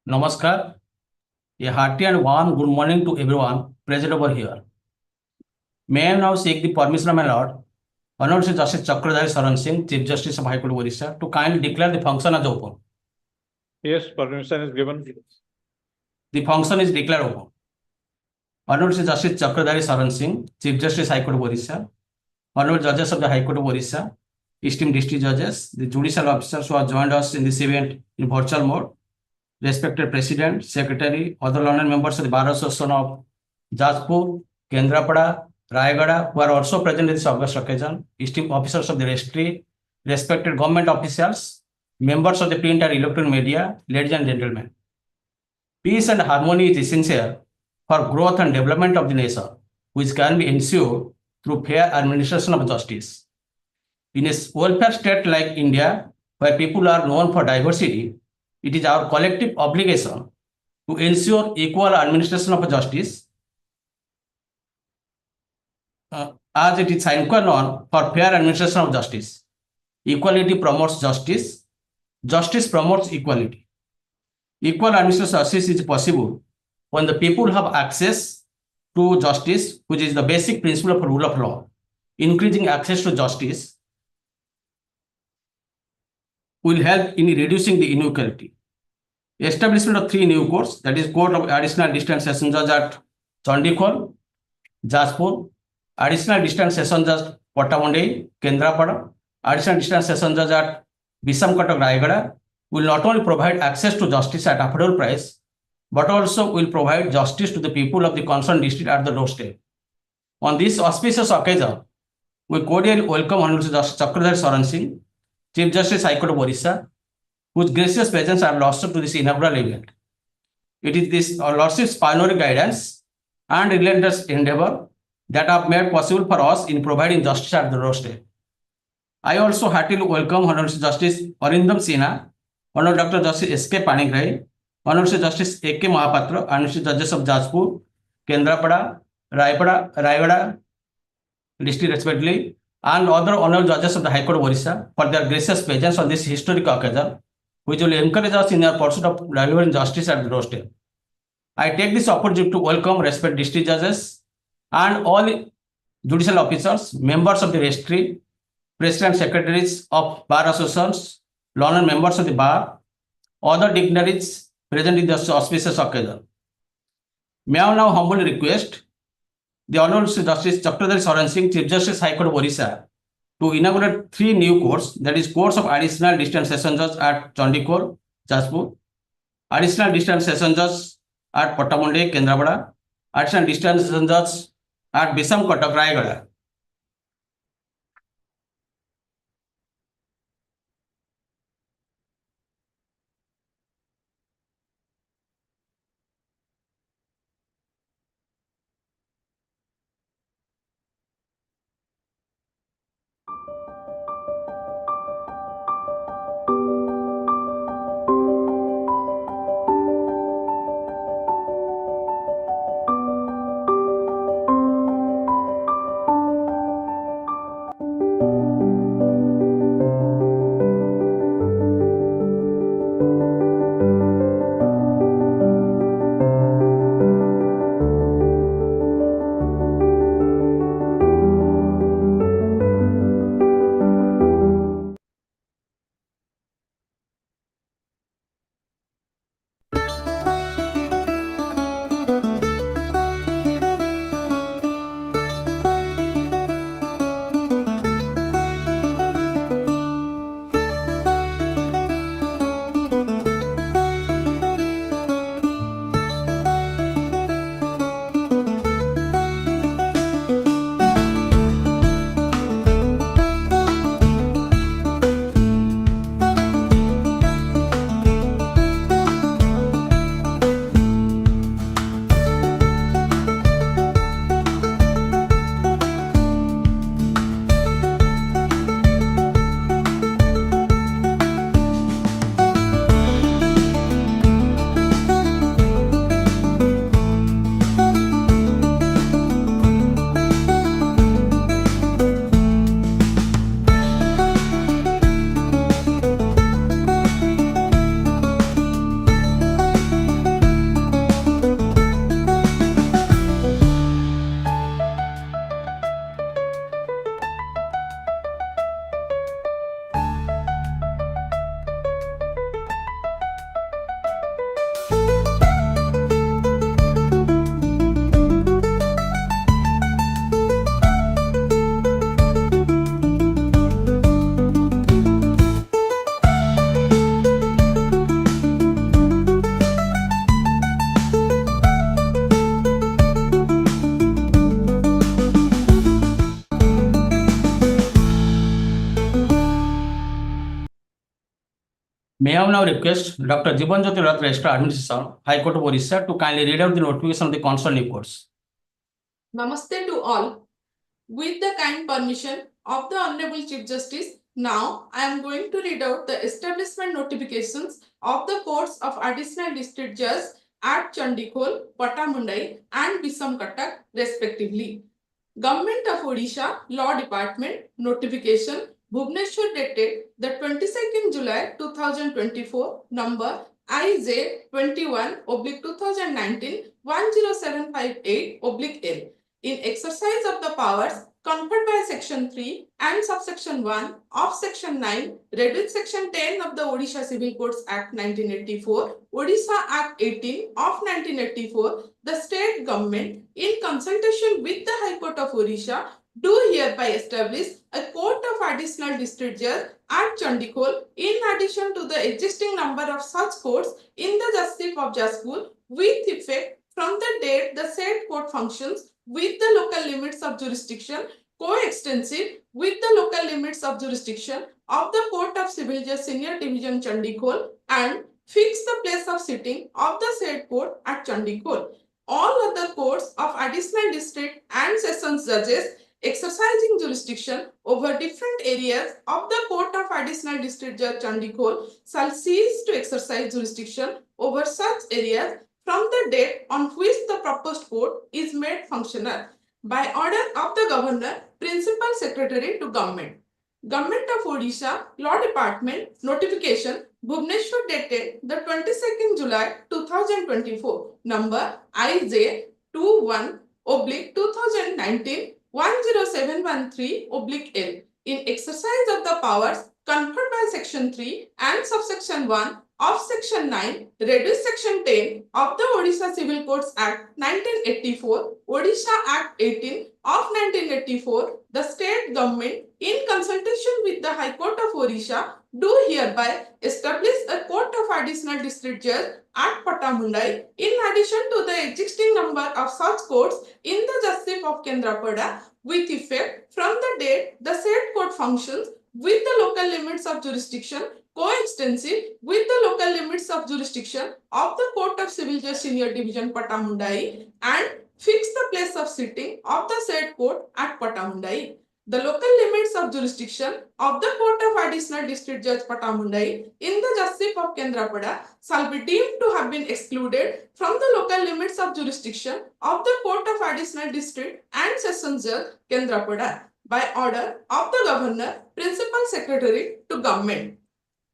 Namaskar. A hearty and warm good morning to everyone present over here. May I now seek the permission of my Lord, Honorable Justice Chakradhari Saran Singh, Chief Justice of High Court of Orissa, to kindly declare the function as open. Yes, permission is given. The function is declared open. Honorable Justice Chakradhari Saran Singh, Chief Justice High Court of Orissa, Honorable Judges of the High Court of Orissa, esteemed district judges, the judicial officers who have joined us in this event in virtual mode, respected President, Secretary, other learned members of the Bar Association of Jajpur, Kendrapara, Rayagada, who are also present in this august occasion, esteemed officers of the registry, respected government officials, members of the print and electronic media, ladies and gentlemen. Peace and harmony is essential for growth and development of the nation, which can be ensured through fair administration of justice. In a welfare state like India, where people are known for diversity, it is our collective obligation to ensure equal administration of justice, as it is sine qua non for fair administration of justice. Equality promotes justice. Justice promotes equality. Equal administration of justice is possible when the people have access to justice, which is the basic principle of rule of law. Increasing access to justice will help in reducing the inequality. Establishment of 3 new courts, that is Court of Additional Distant Session Judge at Chandikhole, Jajpur, Additional Distant Session Judge Pattamundai, Kendrapara, Additional Distant Session Judge at Bissamcuttack, Rayagada, will not only provide access to justice at affordable price, but also will provide justice to the people of the concerned district at the doorstep. On this auspicious occasion, we cordially welcome Honorable Justice Chakradhari Saran Singh, Chief Justice High Court of Orissa, whose gracious presence I have lost to this inaugural event. It is this Lordship's pioneering guidance and relentless endeavor that have made possible for us in providing justice at the doorstep. I also heartily welcome Honorable Justice Arindam Sinha, Honorable Dr. Justice S.K. Panigrahi, Honorable Justice A.K. Mahapatra, Honorable Judges of Jajpur, Kendrapada, Rayagada, district respectively, and other honorable judges of the High Court of Orissa for their gracious presence on this historic occasion, which will encourage us in our pursuit of delivering justice at the doorstep. I take this opportunity to welcome respected district judges and all judicial officers, members of the registry, president secretaries of bar associations, learned members of the bar, other dignitaries present in this auspicious occasion. May I now humbly request the Honorable Justice Chakradhari Saran Singh, Chief Justice High Court of Orissa, to inaugurate 3 new courts, that is Courts of Additional Distant Session Judge at Chandikhole, Jajpur, Additional Distant Session Judge at Pattamundai, Kendrapara, Additional Distant Session Judge at Bissamcuttack, Rayagada. May I now request Dr. Jibanjyoti Rath, Registrar Administration, High Court of Orissa, to kindly read out the notification of the concerned new courts. Namaste to all. With the kind permission of the Honorable Chief Justice, now I am going to read out the establishment notifications of the courts of Additional District Judge at Chandikhole, Pattamundai and Bissamcuttack respectively. Government of Odisha Law Department Notification Bhubaneswar dated the 22nd July 2024 number IJ 21/2019 10758/L. In exercise of the powers conferred by Section 3 and Subsection 1 of Section 9, read Section 10 of the Odisha Civil Codes Act 1984, Odisha Act 18 of 1984, the state government, in consultation with the High Court of Orissa, do hereby establish a court of additional district judge at Chandikhole in addition to the existing number of such courts in the judgeship of Jajpur, with effect from the date the said court functions with the local limits of jurisdiction coextensive with the local limits of jurisdiction of the Court of Civil Judge Senior Division Chandikhole and fix the place of sitting of the said court at Chandikhole. All other courts of additional district and sessions judges exercising jurisdiction over different areas of the Court of Additional District Judge Chandikhole shall cease to exercise jurisdiction over such areas from the date on which the proposed court is made functional by order of the Governor, Principal Secretary to Government. Government of Odisha Law Department Notification Bhubaneswar dated the 22nd July 2024 number IJ 21/2019 10713/L. In exercise of the powers conferred by Section 3 and Subsection 1 of Section 9, reduce Section 10 of the Odisha Civil Codes Act 1984, Odisha Act 18 of 1984, the state government, in consultation with the High Court of Orissa, do hereby establish a court of additional district judge at Pattamundai in addition to the existing number of such courts in the judgeship of Kendrapara, with effect from the date the said court functions with the local limits of jurisdiction coextensive with the local limits of jurisdiction of the Court of Civil Judge Senior Division Pattamundai and fix the place of sitting of the said court at Pattamundai. The local limits of jurisdiction of the Court of Additional District Judge Pattamundai in the judgeship of Kendrapara shall be deemed to have been excluded from the local limits of jurisdiction of the Court of Additional District and Sessions Judge Kendrapara by order of the Governor, Principal Secretary to Government.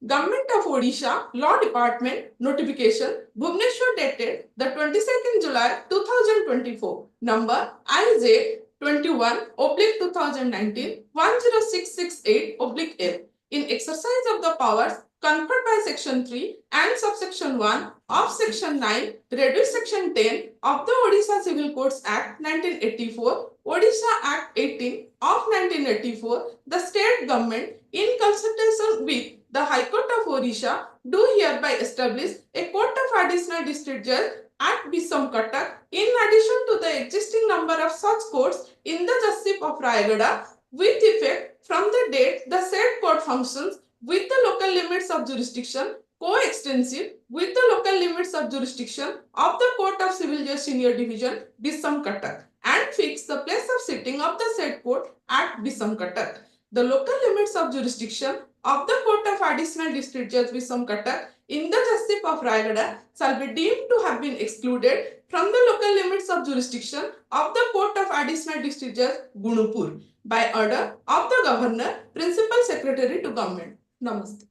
Government of Odisha Law Department Notification Bhubaneswar dated the 22nd July 2024 number IJ 21/2019 10668/L. In exercise of the powers conferred by Section 3 and Subsection 1 of Section 9, reduce Section 10 of the Odisha Civil Codes Act 1984, Odisha Act 18 of 1984, the state government, in consultation with the High Court of Orissa, do hereby establish a court of additional district judge at Bissamcuttack in addition to the existing number of such courts in the judgeship of Rayagada, with effect from the date the said court functions with the local limits of jurisdiction coextensive with the local limits of jurisdiction of the Court of Civil Judge Senior Division Bissamcuttack and fix the place of sitting of the said court at Bissamcuttack. The local limits of jurisdiction of the Court of Additional District Judge Bissamcuttack in the judgeship of Rayagada shall be deemed to have been excluded from the local limits of jurisdiction of the Court of Additional District Judge Gunupur by order of the Governor, Principal Secretary to Government. Namaste.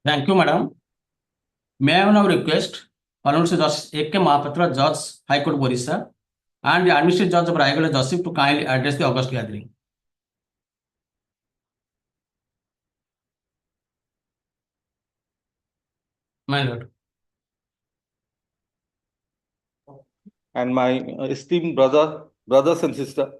Thank you, Madam. May I now request Honorable Justice A.K. Mahapatra, Judge, High Court of Orissa, and the Administrative Judge of Rayagada Judgeship to kindly address the August gathering. My Lord. And my esteemed brothers and sisters,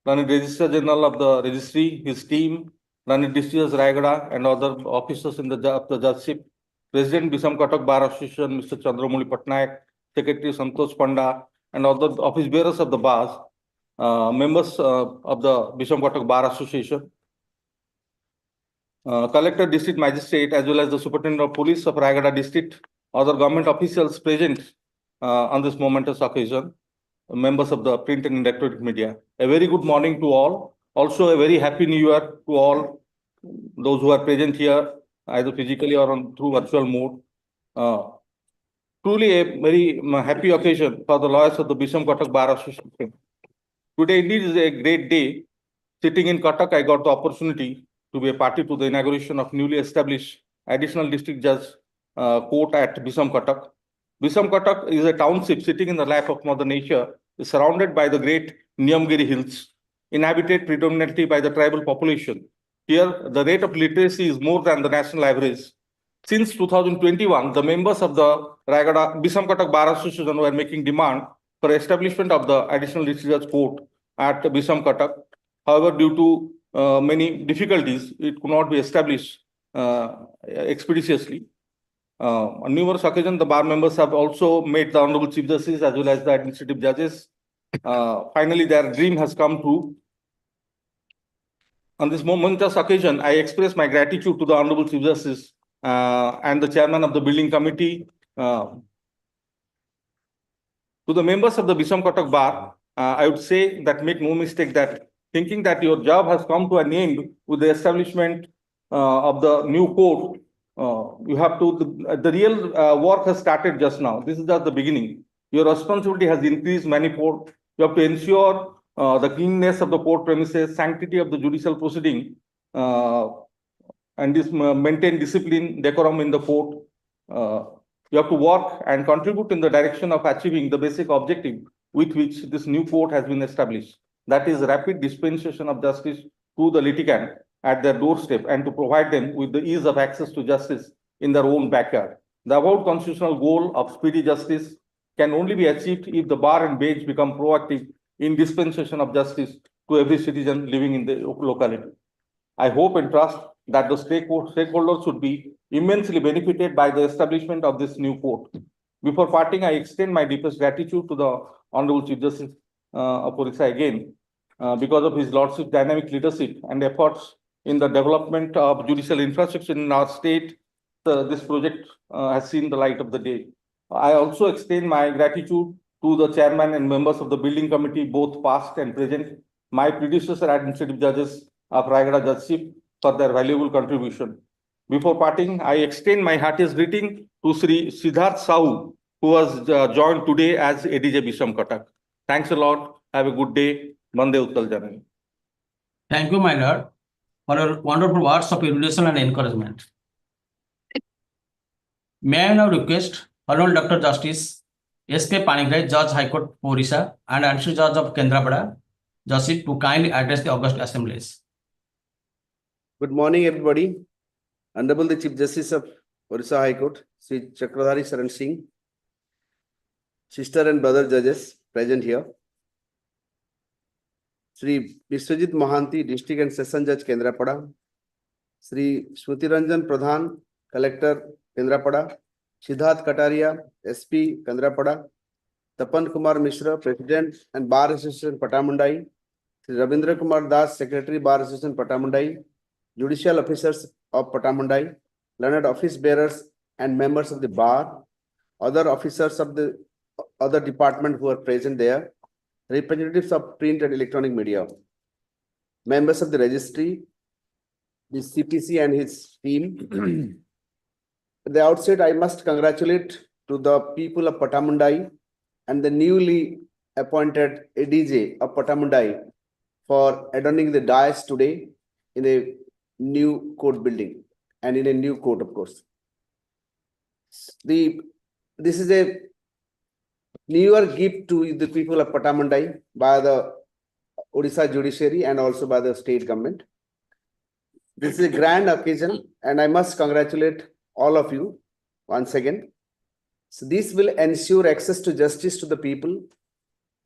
Running Registrar General of the Registry, his team, Running District Judge Rayagada, and other officers of the Judgeship, President Bissamcuttack Bar Association, Mr. Chandramuli Patnaik, Secretary Santosh Panda, and other office bearers of the bars, members of the Bissamcuttack Bar Association. Collector, District Magistrate, as well as the Superintendent of Police of Rayagada District, other government officials present on this momentous occasion, members of the print and electronic media. A very good morning to all. Also, a very happy new year to all those who are present here, either physically or through virtual mode. Truly a very happy occasion for the lawyers of the Bissamcuttack Bar Association. Today indeed is a great day. Sitting in Cuttack, I got the opportunity to be a party to the inauguration of newly established additional district judge court at Bissamcuttack. Bissamcuttack is a township sitting in the lap of Mother Nature, is surrounded by the great Niyamgiri Hills, inhabited predominantly by the tribal population. Here, the rate of literacy is more than the national average. Since 2021, the members of the Rayagada Bissamcuttack Bar Association were making demand for establishment of the additional district judge court at Bissamcuttack. However, due to many difficulties, it could not be established expeditiously. On numerous occasions, the bar members have also met the Honorable Chief Justice as well as the administrative judges. Finally, their dream has come true. On this momentous occasion, I express my gratitude to the Honorable Chief Justice and the Chairman of the Building Committee. To the members of the Bissamcuttack Bar, I would say that make no mistake that thinking that your job has come to an end with the establishment of the new court, you have to, the real work has started just now. This is just the beginning. Your responsibility has increased manifold. You have to ensure the cleanliness of the court premises, sanctity of the judicial proceeding, and this maintain discipline, decorum in the court. You have to work and contribute in the direction of achieving the basic objective with which this new court has been established. That is rapid dispensation of justice to the litigant at their doorstep and to provide them with the ease of access to justice in their own backyard. The above constitutional goal of speedy justice can only be achieved if the bar and bench become proactive in dispensation of justice to every citizen living in the locality. I hope and trust that the stakeholders should be immensely benefited by the establishment of this new court. Before parting, I extend my deepest gratitude to the Honorable Chief Justice of Orissa again because of his lordship's dynamic leadership and efforts in the development of judicial infrastructure in our state. This project has seen the light of the day. I also extend my gratitude to the chairman and members of the building committee, both past and present, my predecessor administrative judges of Rayagada judgeship for their valuable contribution. Before parting, I extend my heartiest greeting to Sri Siddharth Sahu, who was joined today as A.D.J. Bissamcuttack. Thanks a lot. Have a good day. Vande Uttal Janani. Thank you, my lord, for your wonderful words of erudition and encouragement. May I now request Honorable Dr. Justice S.K. Panigrahi, Judge High Court of Orissa and Additional Judge of Kendrapara, Judgeship, to kindly address the august assemblies. Good morning, everybody. Honorable the Chief Justice of Orissa High Court, Sri Chakradhari Saran Singh, sister and brother judges present here, Sri Biswajit Mohanty, District and Session Judge Kendrapara, Sri Shruti Ranjan Pradhan, Collector Kendrapara, Siddharth Kataria, SP Kendrapara, Tapan Kumar Mishra, President and Bar Association Pattamundai, Sri Rabindra Kumar Das, Secretary Bar Association Pattamundai, Judicial Officers of Pattamundai, learned office bearers and members of the bar, other officers of the other department who are present there, representatives of print and electronic media, members of the registry, the CPC and his team. At the outset, I must congratulate to the people of Pattamundai and the newly appointed A.D.J. of Pattamundai for adorning the dais today in a new court building and in a new court, of course. This is a newer gift to the people of Pattamundai by the Odisha judiciary and also by the state government. This is a grand occasion and I must congratulate all of you once again. So this will ensure access to justice to the people.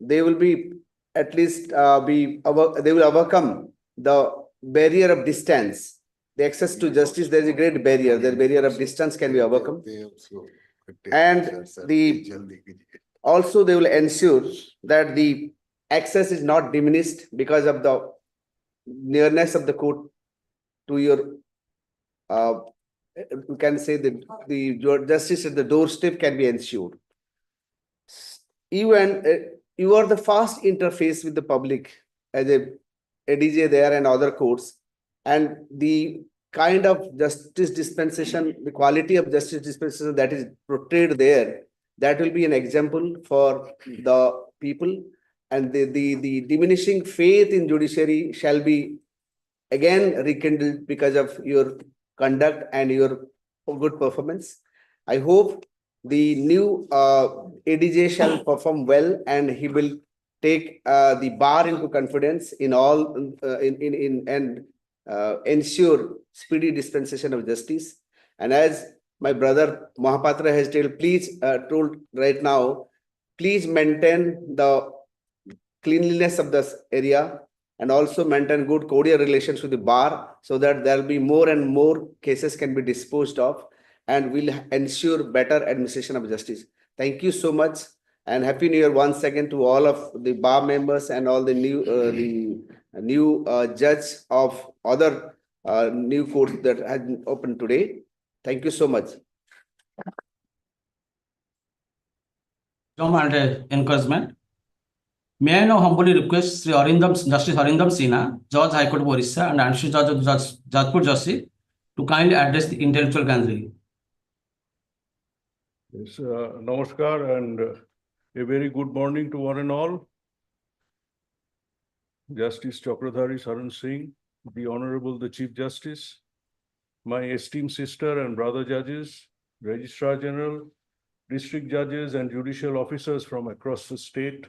They will be at least they will overcome the barrier of distance. The access to justice, there is a great barrier. The barrier of distance can be overcome. And also they will ensure that the access is not diminished because of the nearness of the court to your we can say that the justice at the doorstep can be ensured. You are the fast interface with the public as a A.D.J there and other courts, and the kind of justice dispensation, the quality of justice dispensation that is portrayed there, that will be an example for the people, and the diminishing faith in judiciary shall be again rekindled because of your conduct and your good performance. I hope the new A.D.J shall perform well, and he will take the bar into confidence in all in and ensure speedy dispensation of justice. And as my brother Mahapatra has told right now, please maintain the cleanliness of this area and also maintain good cordial relations with the bar, so that there will be more and more cases can be disposed of, and will ensure better administration of justice. Thank you so much, and Happy New Year once again to all of the bar members and all the new judge of other new courts that has been opened today. Thank you so much. And encouragement. May I now humbly request Sri Justice Arindam Sinha, Judge High Court of Orissa and Ancient Judge of Jajpur Justice, to kindly address the intellectual gathering. Yes, namaskar and a very good morning to one and all. Justice Chakradhari Saran Singh, the Honorable the Chief Justice, my esteemed sister and brother judges, Registrar General, district judges and judicial officers from across the state,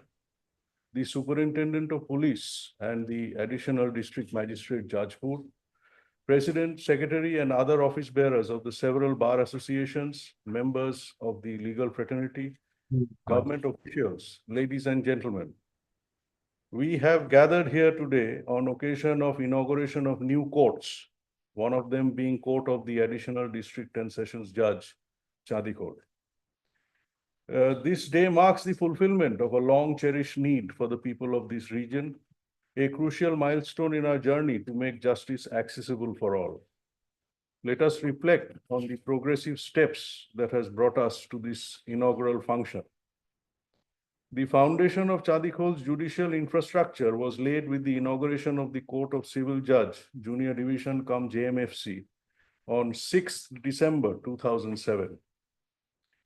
the Superintendent of Police and the Additional District Magistrate Jajpur, President, Secretary and other office bearers of the several bar associations, members of the legal fraternity, government officials, ladies and gentlemen. We have gathered here today on occasion of inauguration of new courts, one of them being Court of the Additional District and Sessions Judge, Chandikhole. This day marks the fulfillment of a long-cherished need for the people of this region, a crucial milestone in our journey to make justice accessible for all. Let us reflect on the progressive steps that has brought us to this inaugural function. The foundation of Chandikhole's judicial infrastructure was laid with the inauguration of the Court of Civil Judge, Junior Division cum JMFC, on 6th December 2007.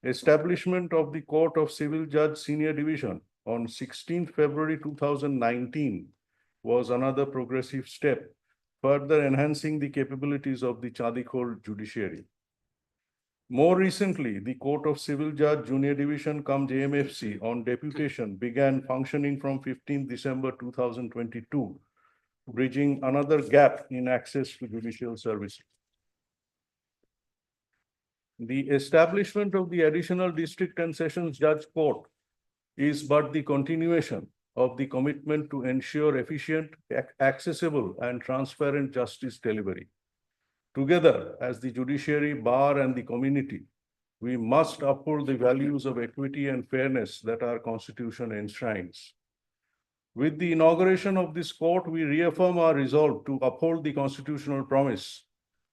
Establishment of the Court of Civil Judge Senior Division on 16th February 2019 was another progressive step, further enhancing the capabilities of the Chandikhole judiciary. More recently, the Court of Civil Judge Junior Division cum JMFC on deputation began functioning from 15th December 2022, bridging another gap in access to judicial services. The establishment of the Additional District and Sessions Judge Court is but the continuation of the commitment to ensure efficient, accessible, and transparent justice delivery. Together, as the judiciary, bar, and the community, we must uphold the values of equity and fairness that our Constitution enshrines. With the inauguration of this court, we reaffirm our resolve to uphold the constitutional promise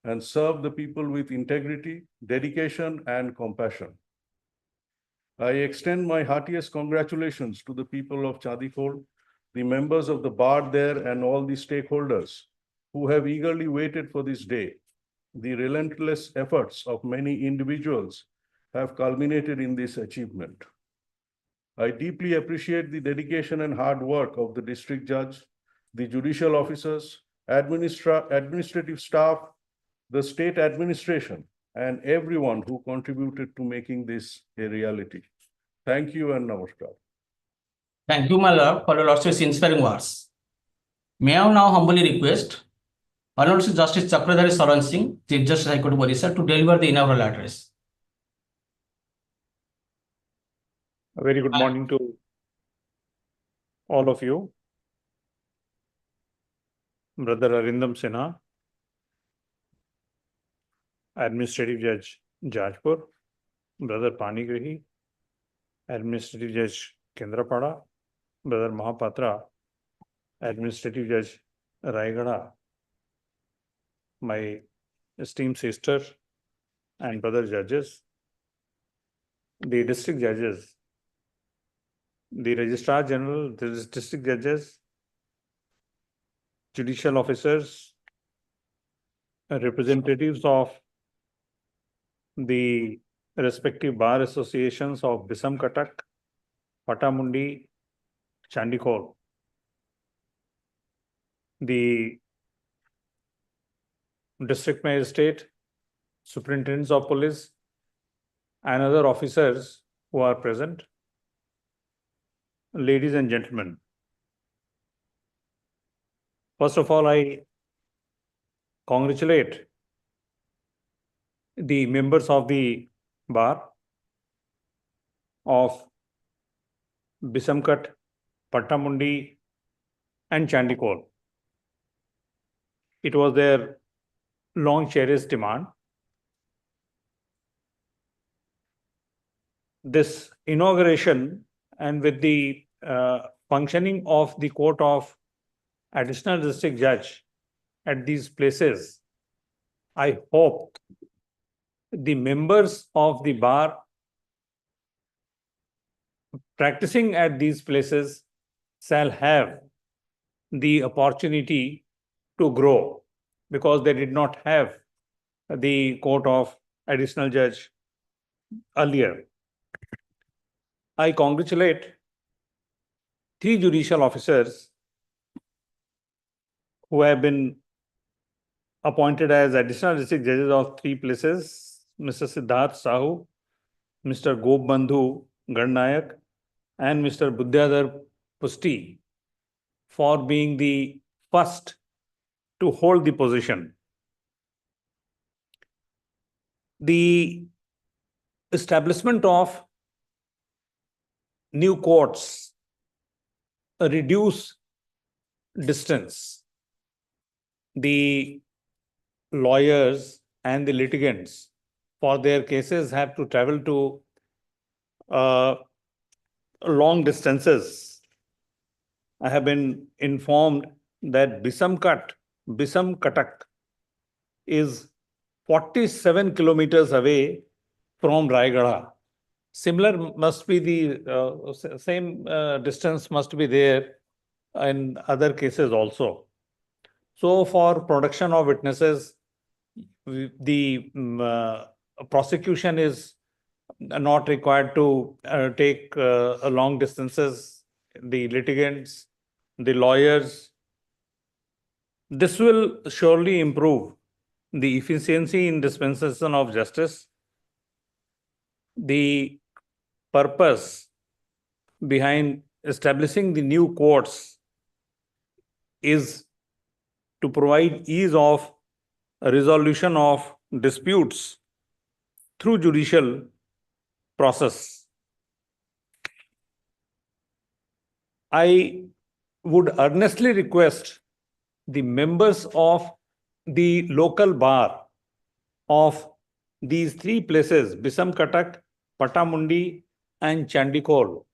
and serve the people with integrity, dedication, and compassion. I extend my heartiest congratulations to the people of Chandikhole, the members of the bar there, and all the stakeholders who have eagerly waited for this day. The relentless efforts of many individuals have culminated in this achievement. I deeply appreciate the dedication and hard work of the district judge, the judicial officers, administrative staff, the state administration, and everyone who contributed to making this a reality. Thank you and namaskar. Thank you, my lord, for your lordship's inspiring words. May I now humbly request Honorable Justice Chakradhari Saran Singh, Chief Justice High Court of Orissa, to deliver the inaugural address. A very good morning to all of you. Brother Arindam Sinha, Administrative Judge Jajpur, Brother Panigrahi, Administrative Judge Kendrapara, Brother Mahapatra, Administrative Judge Rayagada, my esteemed sister and brother judges, the district judges, the Registrar General, the district judges, judicial officers, representatives of the respective bar associations of Bissamcuttack, Pattamundai, Chandikhole, the district magistrate, superintendents of police, and other officers who are present. Ladies and gentlemen, first of all, I congratulate the members of the bar of Bissamcuttack, Pattamundai, and Chandikhole. It was their long cherished demand. This inauguration and with the functioning of the Court of Additional District Judge at these places, I hope the members of the bar practicing at these places shall have the opportunity to grow, because they did not have the Court of Additional Judge earlier. I congratulate 3 judicial officers who have been appointed as additional district judges of 3 places, Mr. Siddharth Sahu, Mr. Gopbandhu Garnayak, and Mr. Buddhyadhar Pusti, for being the first to hold the position. The establishment of new courts reduce distance. The lawyers and the litigants for their cases have to travel to long distances. I have been informed that Bissamcuttack is 47 kilometers away from Rayagada. Similar must be the same distance must be there in other cases also. So for production of witnesses, the prosecution is not required to take long distances, the litigants, the lawyers. This will surely improve the efficiency in dispensation of justice. The purpose behind establishing the new courts is to provide ease of resolution of disputes through judicial process. I would earnestly request the members of the local bar of these 3 places, Bissamcuttack, Pattamundai, and Chandikhole,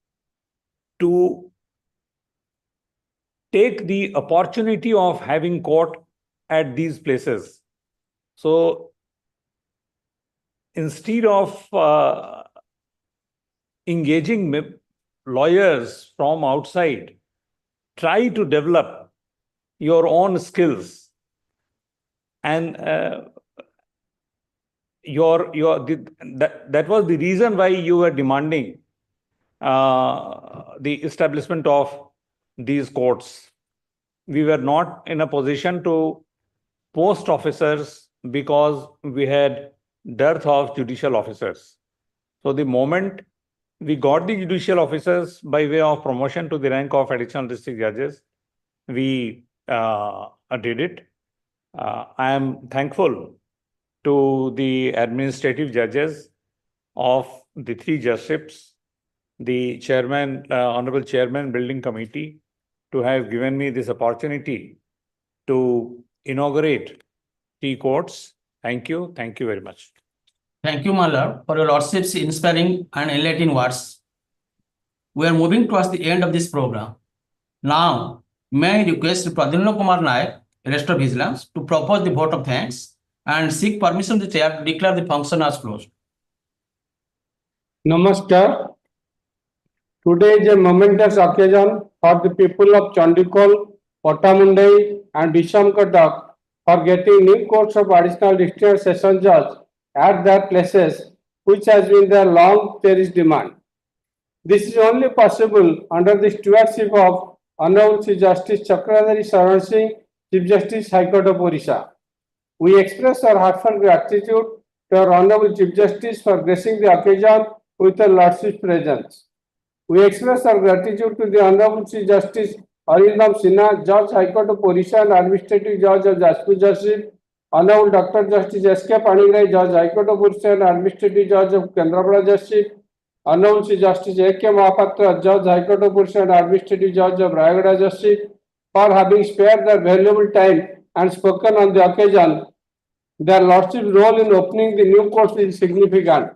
to take the opportunity of having court at these places. So instead of engaging lawyers from outside, try to develop your own skills, and that was the reason why you were demanding the establishment of these courts. We were not in a position to post officers because we had dearth of judicial officers. So the moment we got the judicial officers by way of promotion to the rank of additional district judges, we did it. I am thankful to the administrative judges of the 3 judgeships, the chairman, honorable chairman, building committee, to have given me this opportunity to inaugurate 3 courts. Thank you. Thank you very much. Thank you, my lord, for your lordship's inspiring and enlightening words. We are moving towards the end of this program. Now, may I request Pradyumna Kumar Nayak, Arrest of Vigilance, to propose the vote of thanks and seek permission of the chair to declare the function as closed. Namaskar. Today is a momentous occasion for the people of Chandikhole, Pattamundai and Bissamcuttack for getting new courts of additional district session judge at their places, which has been their long cherished demand. This is only possible under the stewardship of Honorable Chief Justice Chakradhari Sharan Singh, Chief Justice, High Court of Orissa. We express our heartfelt gratitude to our Honorable Chief Justice for gracing the occasion with her Lordship's presence. We express our gratitude to the Honorable Chief Justice Arindam Sinha, Judge, High Court of Orissa and Administrative Judge of Jajpur Judgeship, Honorable Dr. Justice S.K. Panigrahi, Judge, High Court of Orissa and Administrative Judge of Kendrapara Judgeship, Honorable Chief Justice A.K. Mahapatra, Judge, High Court of Orissa and Administrative Judge of Rayagada Judgeship, for having spared their valuable time and spoken on the occasion. Their Lordship's role in opening the new courts is significant.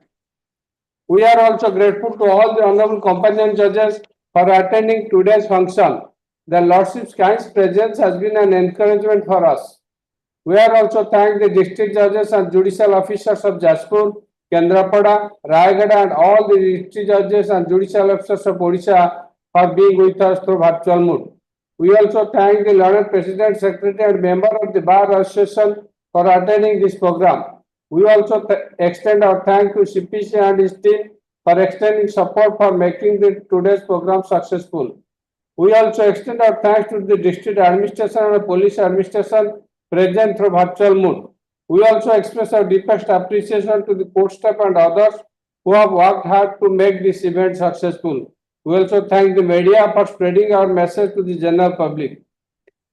We are also grateful to all the honorable companion judges for attending today's function. Their Lordship's kind presence has been an encouragement for us. We are also thank the district judges and judicial officers of Jajpur, Kendrapara, Rayagada and all the district judges and judicial officers of Odisha for being with us through virtual mode. We also thank the learned President, Secretary and member of the Bar Association for attending this program. We also extend our thanks to CPC and his team for extending support for making today's program successful. We also extend our thanks to the district administration and police administration present through virtual mode. We also express our deepest appreciation to the court staff and others who have worked hard to make this event successful. We also thank the media for spreading our message to the general public.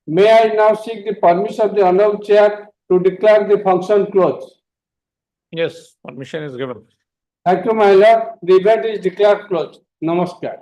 May I now seek the permission of the Honorable Chair to declare the function closed. Yes, permission is given. Thank you, my lord. The event is declared closed. Namaskar.